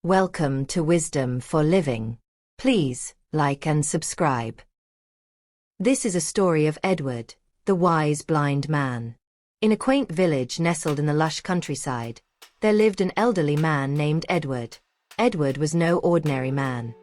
Welcome to Wisdom for Living. Please, like and subscribe. This is a story of Edward, the wise blind man. In a quaint village nestled in the lush countryside, there lived an elderly man named Edward. Edward was no ordinary man.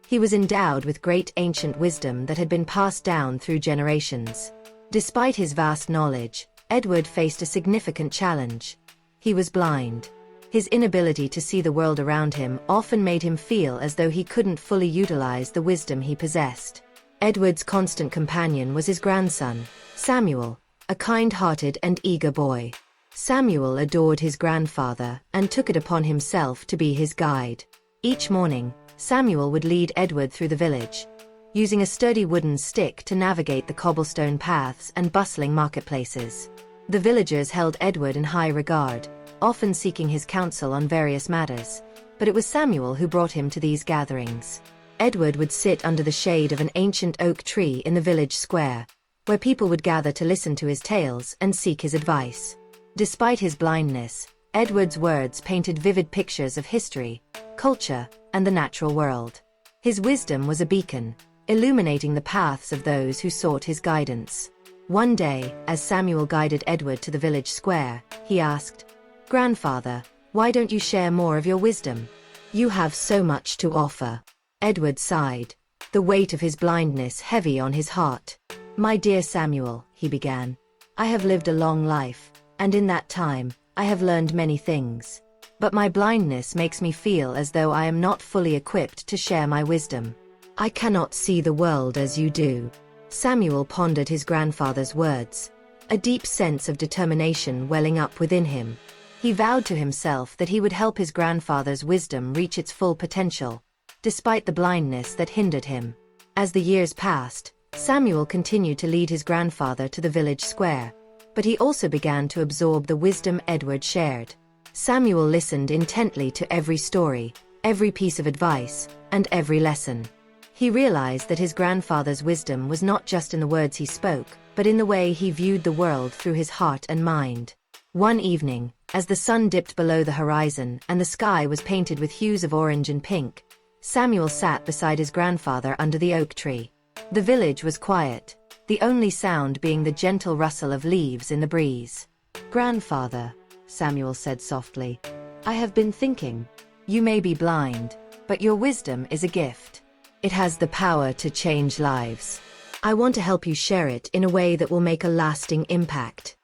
He was endowed with great ancient wisdom that had been passed down through generations. Despite his vast knowledge, Edward faced a significant challenge. He was blind. His inability to see the world around him often made him feel as though he couldn't fully utilize the wisdom he possessed. Edward's constant companion was his grandson, Samuel, a kind-hearted and eager boy. Samuel adored his grandfather and took it upon himself to be his guide. Each morning, Samuel would lead Edward through the village, using a sturdy wooden stick to navigate the cobblestone paths and bustling marketplaces. The villagers held Edward in high regard, often seeking his counsel on various matters, but it was Samuel who brought him to these gatherings. Edward would sit under the shade of an ancient oak tree in the village square, where people would gather to listen to his tales and seek his advice. Despite his blindness, Edward's words painted vivid pictures of history, culture, and the natural world. His wisdom was a beacon, illuminating the paths of those who sought his guidance. One day, as Samuel guided Edward to the village square, he asked, "Grandfather, why don't you share more of your wisdom? You have so much to offer." Edward sighed, the weight of his blindness heavy on his heart. "My dear Samuel," he began, "I have lived a long life, and in that time, I have learned many things. But my blindness makes me feel as though I am not fully equipped to share my wisdom. I cannot see the world as you do." Samuel pondered his grandfather's words, a deep sense of determination welling up within him. He vowed to himself that he would help his grandfather's wisdom reach its full potential, despite the blindness that hindered him. As the years passed, Samuel continued to lead his grandfather to the village square, but he also began to absorb the wisdom Edward shared. Samuel listened intently to every story, every piece of advice, and every lesson. He realized that his grandfather's wisdom was not just in the words he spoke, but in the way he viewed the world through his heart and mind. One evening, as the sun dipped below the horizon and the sky was painted with hues of orange and pink, Samuel sat beside his grandfather under the oak tree. The village was quiet, the only sound being the gentle rustle of leaves in the breeze. "Grandfather," Samuel said softly, "I have been thinking. You may be blind, but your wisdom is a gift. It has the power to change lives. I want to help you share it in a way that will make a lasting impact."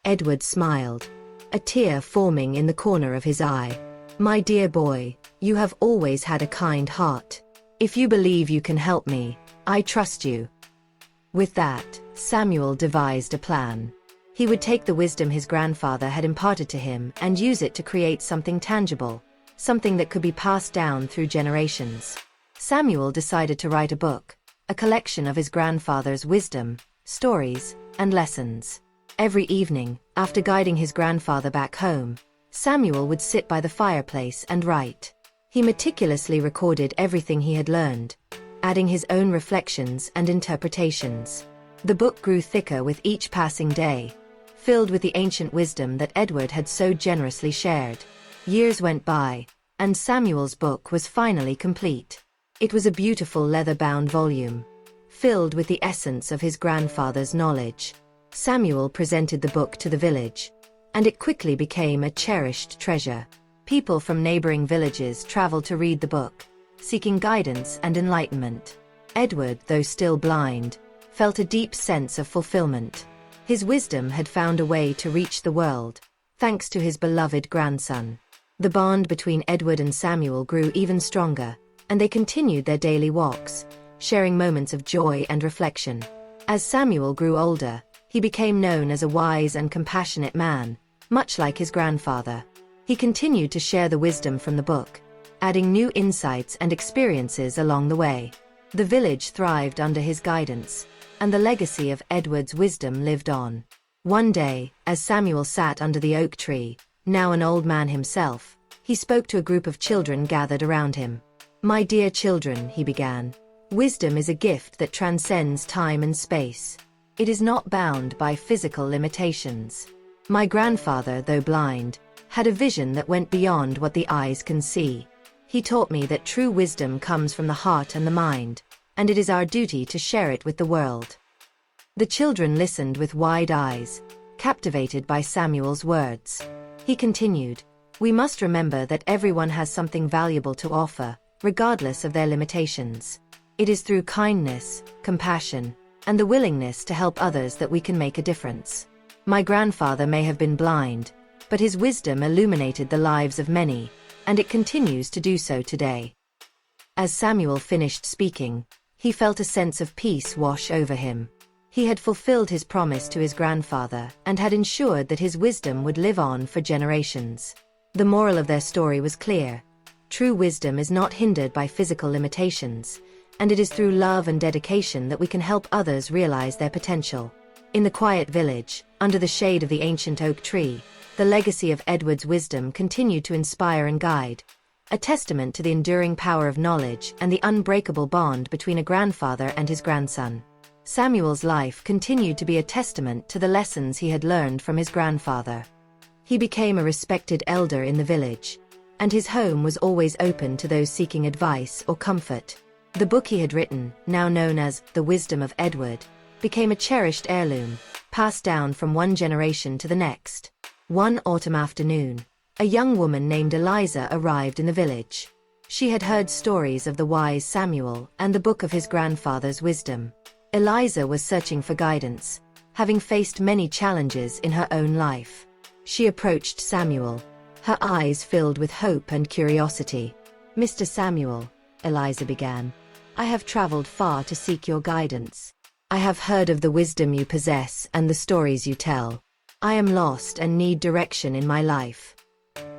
Edward smiled, a tear forming in the corner of his eye. "My dear boy, you have always had a kind heart. If you believe you can help me, I trust you." With that, Samuel devised a plan. He would take the wisdom his grandfather had imparted to him and use it to create something tangible, something that could be passed down through generations. Samuel decided to write a book, a collection of his grandfather's wisdom, stories, and lessons. Every evening, after guiding his grandfather back home, Samuel would sit by the fireplace and write. He meticulously recorded everything he had learned, adding his own reflections and interpretations. The book grew thicker with each passing day, filled with the ancient wisdom that Edward had so generously shared. Years went by, and Samuel's book was finally complete. It was a beautiful leather-bound volume, filled with the essence of his grandfather's knowledge. Samuel presented the book to the village, and it quickly became a cherished treasure. People from neighboring villages traveled to read the book, seeking guidance and enlightenment. Edward, though still blind, felt a deep sense of fulfillment. His wisdom had found a way to reach the world, thanks to his beloved grandson. The bond between Edward and Samuel grew even stronger, and they continued their daily walks, sharing moments of joy and reflection. As Samuel grew older, he became known as a wise and compassionate man, much like his grandfather. He continued to share the wisdom from the book, adding new insights and experiences along the way. The village thrived under his guidance, and the legacy of Edward's wisdom lived on. One day, as Samuel sat under the oak tree, now an old man himself, he spoke to a group of children gathered around him. "My dear children," he began, "wisdom is a gift that transcends time and space. It is not bound by physical limitations. My grandfather, though blind, had a vision that went beyond what the eyes can see. He taught me that true wisdom comes from the heart and the mind, and it is our duty to share it with the world." The children listened with wide eyes, captivated by Samuel's words. He continued, "We must remember that everyone has something valuable to offer, regardless of their limitations. It is through kindness, compassion, and the willingness to help others that we can make a difference. My grandfather may have been blind, but his wisdom illuminated the lives of many, and it continues to do so today." As Samuel finished speaking, he felt a sense of peace wash over him. He had fulfilled his promise to his grandfather and had ensured that his wisdom would live on for generations. The moral of their story was clear. True wisdom is not hindered by physical limitations, and it is through love and dedication that we can help others realize their potential. In the quiet village, under the shade of the ancient oak tree, the legacy of Edward's wisdom continued to inspire and guide, a testament to the enduring power of knowledge and the unbreakable bond between a grandfather and his grandson. Samuel's life continued to be a testament to the lessons he had learned from his grandfather. He became a respected elder in the village, and his home was always open to those seeking advice or comfort. The book he had written, now known as The Wisdom of Edward, became a cherished heirloom, passed down from one generation to the next. One autumn afternoon, a young woman named Eliza arrived in the village. She had heard stories of the wise Samuel and the book of his grandfather's wisdom. Eliza was searching for guidance, having faced many challenges in her own life. She approached Samuel, her eyes filled with hope and curiosity. "Mr. Samuel," Eliza began, "I have traveled far to seek your guidance. I have heard of the wisdom you possess and the stories you tell. I am lost and need direction in my life."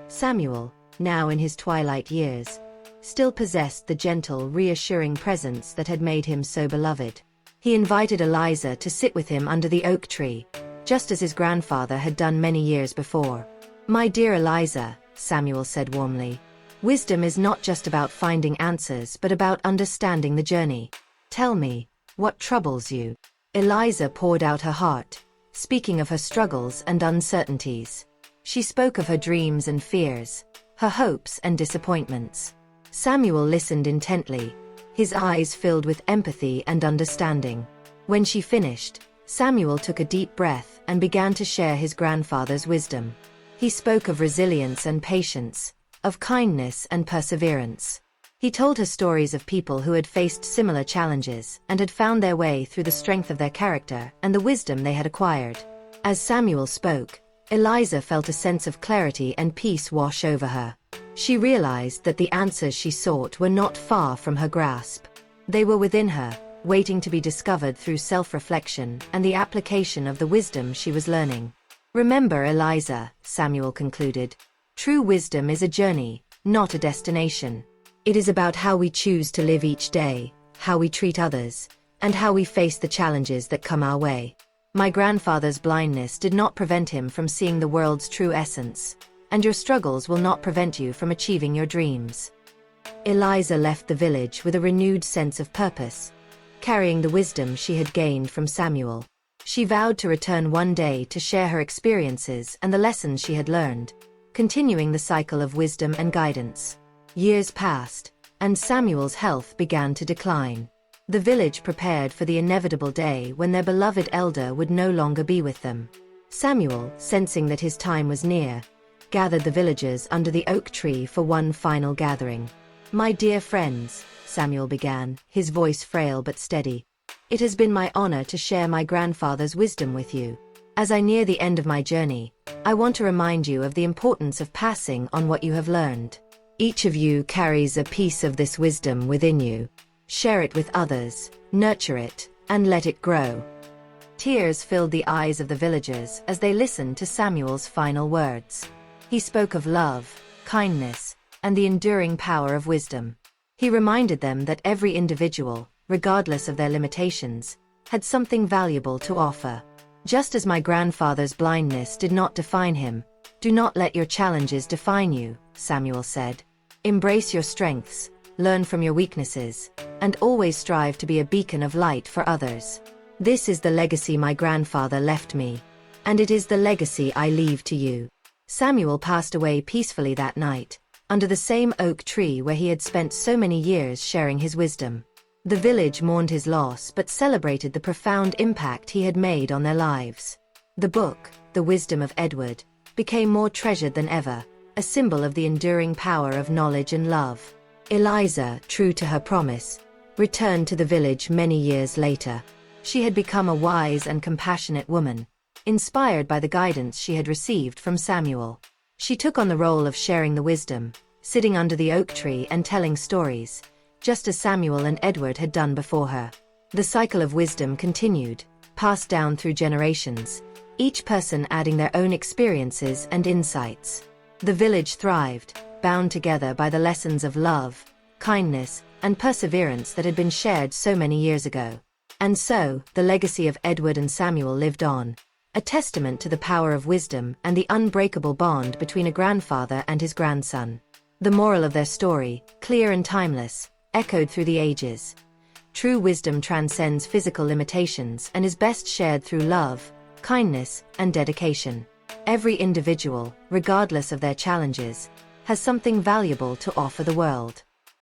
Samuel, now in his twilight years, still possessed the gentle, reassuring presence that had made him so beloved. He invited Eliza to sit with him under the oak tree, just as his grandfather had done many years before. "My dear Eliza," Samuel said warmly, "wisdom is not just about finding answers but about understanding the journey. Tell me, what troubles you?" Eliza poured out her heart, speaking of her struggles and uncertainties. She spoke of her dreams and fears, her hopes and disappointments. Samuel listened intently, his eyes filled with empathy and understanding. When she finished, Samuel took a deep breath and began to share his grandfather's wisdom. He spoke of resilience and patience, of kindness and perseverance. He told her stories of people who had faced similar challenges and had found their way through the strength of their character and the wisdom they had acquired. As Samuel spoke, Eliza felt a sense of clarity and peace wash over her. She realized that the answers she sought were not far from her grasp. They were within her, waiting to be discovered through self-reflection and the application of the wisdom she was learning. "Remember, Eliza," Samuel concluded, "true wisdom is a journey, not a destination. It is about how we choose to live each day, how we treat others, and how we face the challenges that come our way. My grandfather's blindness did not prevent him from seeing the world's true essence, and your struggles will not prevent you from achieving your dreams." Eliza left the village with a renewed sense of purpose, carrying the wisdom she had gained from Samuel. She vowed to return one day to share her experiences and the lessons she had learned, continuing the cycle of wisdom and guidance. Years passed, and Samuel's health began to decline. The village prepared for the inevitable day when their beloved elder would no longer be with them. Samuel, sensing that his time was near, gathered the villagers under the oak tree for one final gathering. "My dear friends," Samuel began, his voice frail but steady, "it has been my honor to share my grandfather's wisdom with you. As I near the end of my journey, I want to remind you of the importance of passing on what you have learned. Each of you carries a piece of this wisdom within you. Share it with others, nurture it, and let it grow." Tears filled the eyes of the villagers as they listened to Samuel's final words. He spoke of love, kindness, and the enduring power of wisdom. He reminded them that every individual, regardless of their limitations, had something valuable to offer. "Just as my grandfather's blindness did not define him, do not let your challenges define you," Samuel said. "Embrace your strengths, learn from your weaknesses, and always strive to be a beacon of light for others. This is the legacy my grandfather left me, and it is the legacy I leave to you." Samuel passed away peacefully that night, under the same oak tree where he had spent so many years sharing his wisdom. The village mourned his loss but celebrated the profound impact he had made on their lives. The book, The Wisdom of Edward, became more treasured than ever, a symbol of the enduring power of knowledge and love. Eliza, true to her promise, returned to the village many years later. She had become a wise and compassionate woman, inspired by the guidance she had received from Samuel. She took on the role of sharing the wisdom, sitting under the oak tree and telling stories, just as Samuel and Edward had done before her. The cycle of wisdom continued, passed down through generations, each person adding their own experiences and insights. The village thrived, bound together by the lessons of love, kindness, and perseverance that had been shared so many years ago. And so, the legacy of Edward and Samuel lived on, a testament to the power of wisdom and the unbreakable bond between a grandfather and his grandson. The moral of their story, clear and timeless, echoed through the ages. True wisdom transcends physical limitations and is best shared through love, kindness, and dedication. Every individual, regardless of their challenges, has something valuable to offer the world.